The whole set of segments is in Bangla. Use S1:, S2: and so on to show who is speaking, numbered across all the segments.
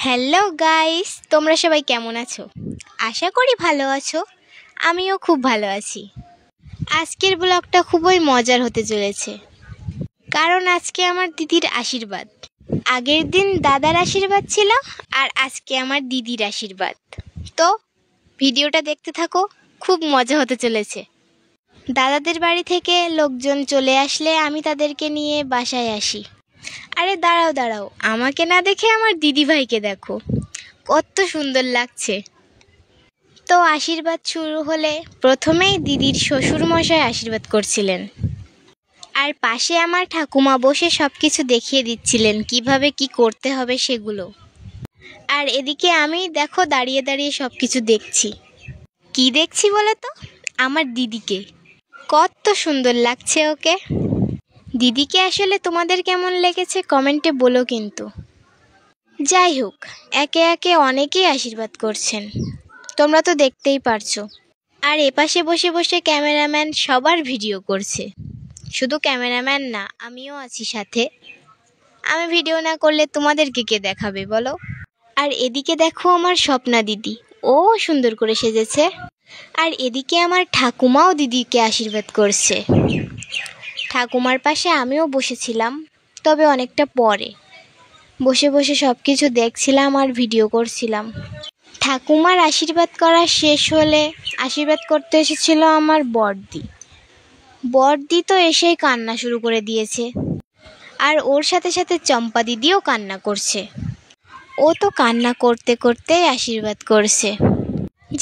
S1: হ্যালো গাইস, তোমরা সবাই কেমন আছো? আশা করি ভালো আছো। আমিও খুব ভালো আছি। আজকের ব্লগটা খুবই মজার হতে চলেছে, কারণ আজকে আমার দিদির আশীর্বাদ। আগের দিন দাদার আশীর্বাদ ছিল, আর আজকে আমার দিদির আশীর্বাদ। তো ভিডিওটা দেখতে থাকো, খুব মজা হতে চলেছে। দাদাদের বাড়ি থেকে লোকজন চলে আসলে আমি তাদেরকে নিয়ে বাসায় আসি। আরে দাঁড়াও দাঁড়াও, আমাকে না দেখে আমার দিদি ভাইকে দেখো, কত সুন্দর লাগছে। তো আশীর্বাদ শুরু হলে প্রথমেই দিদির শ্বশুরমশাই আশীর্বাদ করছিলেন, আর পাশে আমার ঠাকুমা বসে সব কিছু দেখিয়ে দিচ্ছিলেন কিভাবে কি করতে হবে সেগুলো। আর এদিকে আমি দেখো দাঁড়িয়ে দাঁড়িয়ে সব কিছু দেখছি। কি দেখছি বলো তো? আমার দিদিকে। কত সুন্দর লাগছে ওকে। দিদিকে আসলে তোমাদের কেমন লেগেছে কমেন্টে বলো কিন্তু। যাই হোক, একে একে অনেকেই আশীর্বাদ করছেন, তোমরা তো দেখতেই পারছো। আর এপাশে বসে বসে ক্যামেরাম্যান সবার ভিডিও করছে। শুধু ক্যামেরাম্যান না, আমিও আছি সাথে। আমি ভিডিও না করলে তোমাদেরকে কে দেখাবে বলো? আর এদিকে দেখো আমার স্বপ্না দিদি, ও সুন্দর করে সেজেছে। আর এদিকে আমার ঠাকুমাও দিদিকে আশীর্বাদ করছে। ঠাকুমার পাশে আমিও বসেছিলাম, তবে অনেকটা পরে। বসে বসে সব কিছু দেখছিলাম আর ভিডিও করছিলাম। ঠাকুমার আশীর্বাদ করা শেষ হলে আশীর্বাদ করতে এসেছিল আমার বড়দি। বড়দি তো এসেই কান্না শুরু করে দিয়েছে, আর ওর সাথে সাথে চম্পা দিদিও কান্না করছে। ও তো কান্না করতে করতেই আশীর্বাদ করছে।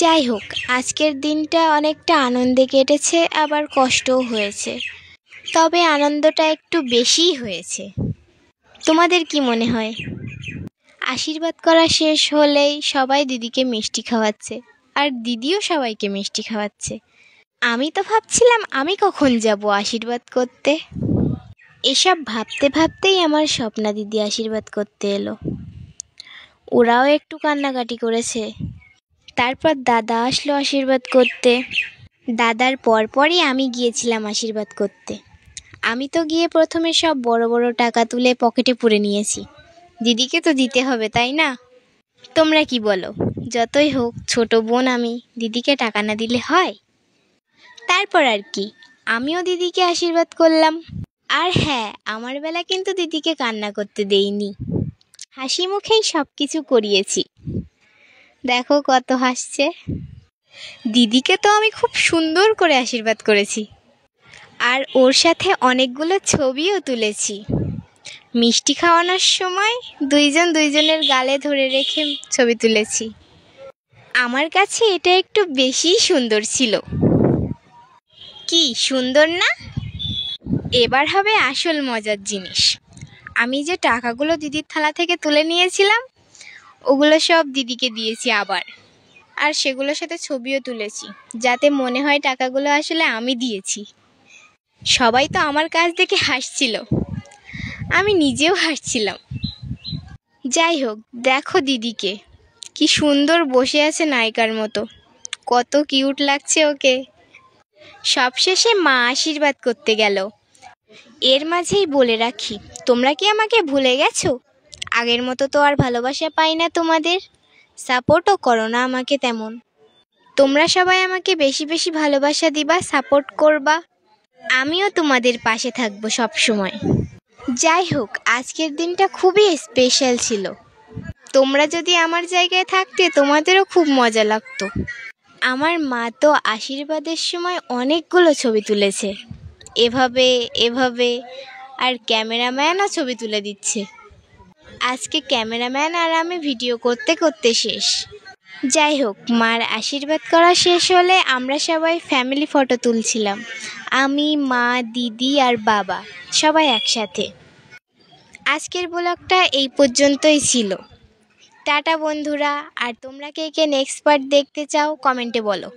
S1: যাই হোক, আজকের দিনটা অনেকটা আনন্দে কেটেছে, আবার কষ্টও হয়েছে, তবে আনন্দটা একটু বেশিই হয়েছে। তোমাদের কি মনে হয়? আশীর্বাদ করা শেষ হলেই সবাই দিদিকে মিষ্টি খাওয়াচ্ছে, আর দিদিও সবাইকে মিষ্টি খাওয়াচ্ছে। আমি তো ভাবছিলাম আমি কখন যাব আশীর্বাদ করতে। এসব ভাবতে ভাবতেই আমার স্বপ্না দিদি আশীর্বাদ করতে এলো। ওরাও একটু কান্নাকাটি করেছে। তারপর দাদা আসলো আশীর্বাদ করতে। দাদার পরপরই আমি গিয়েছিলাম আশীর্বাদ করতে। আমি তো গিয়ে প্রথমে সব বড় বড় টাকা তুলে পকেটে পুরে নিয়েছি। দিদিকে তো দিতে হবে, তাই না? তোমরা কি বলো? যতই হোক ছোট বোন আমি, দিদিকে টাকা না দিলে হয়? তারপর আর কি, আমিও দিদিকে আশীর্বাদ করলাম। আর হ্যাঁ, আমার বেলা কিন্তু দিদিকে কান্না করতে দেইনি, হাসি মুখেই সব কিছু করিয়েছি। দেখো কত হাসছে। দিদিকে তো আমি খুব সুন্দর করে আশীর্বাদ করেছি, আর ওর সাথে অনেকগুলো ছবিও তুলেছি। মিষ্টি খাওয়ানোর সময় দুইজন দুইজনের গালে ধরে রেখে ছবি তুলেছি। আমার কাছে এটা একটু বেশিই সুন্দর ছিল। কি সুন্দর না? এবার হবে আসল মজার জিনিস। আমি যে টাকাগুলো দিদির থালা থেকে তুলে নিয়েছিলাম, ওগুলো সব দিদিকে দিয়েছি আবার। আর সেগুলোর সাথে ছবিও তুলেছি, যাতে মনে হয় টাকাগুলো আসলে আমি দিয়েছি। সবাই তো আমার কাজ দেখে হাসছিল, আমি নিজেও হাসছিলাম। যাই হোক, দেখো দিদিকে, কি সুন্দর বসে আছে নায়িকার মতো, কত কিউট লাগছে ওকে। সবশেষে মা আশীর্বাদ করতে গেল। এর মাঝেই বলে রাখি, তোমরা কি আমাকে ভুলে গেছো? আগের মতো তো আর ভালোবাসা পাই না তোমাদের, সাপোর্টও করো না আমাকে তেমন। তোমরা সবাই আমাকে বেশি বেশি ভালোবাসা দিবা, সাপোর্ট করবা। আমিও তোমাদের পাশে থাকবো সব সময়। যাই হোক, আজকের দিনটা খুবই স্পেশাল ছিল। তোমরা যদি আমার জায়গায় থাকতে তোমাদেরও খুব মজা লাগতো। আমার মা তো আশীর্বাদের সময় অনেকগুলো ছবি তুলেছে, এভাবে এভাবে, আর ক্যামেরাম্যানও ছবি তুলে দিচ্ছে। আজকে ক্যামেরাম্যান আর আমি ভিডিও করতে করতে শেষ। যাই হোক, মার আশীর্বাদ করা শেষ হলে আমরা সবাই ফ্যামিলি ফটো তুলছিলাম। আমি, মা, দিদি আর বাবা সবাই একসাথে। আজকের ব্লগটা এই পর্যন্তই ছিল। টাটা বন্ধুরা। আর তোমরা কে কে নেক্সট পার্ট দেখতে চাও কমেন্টে বলো।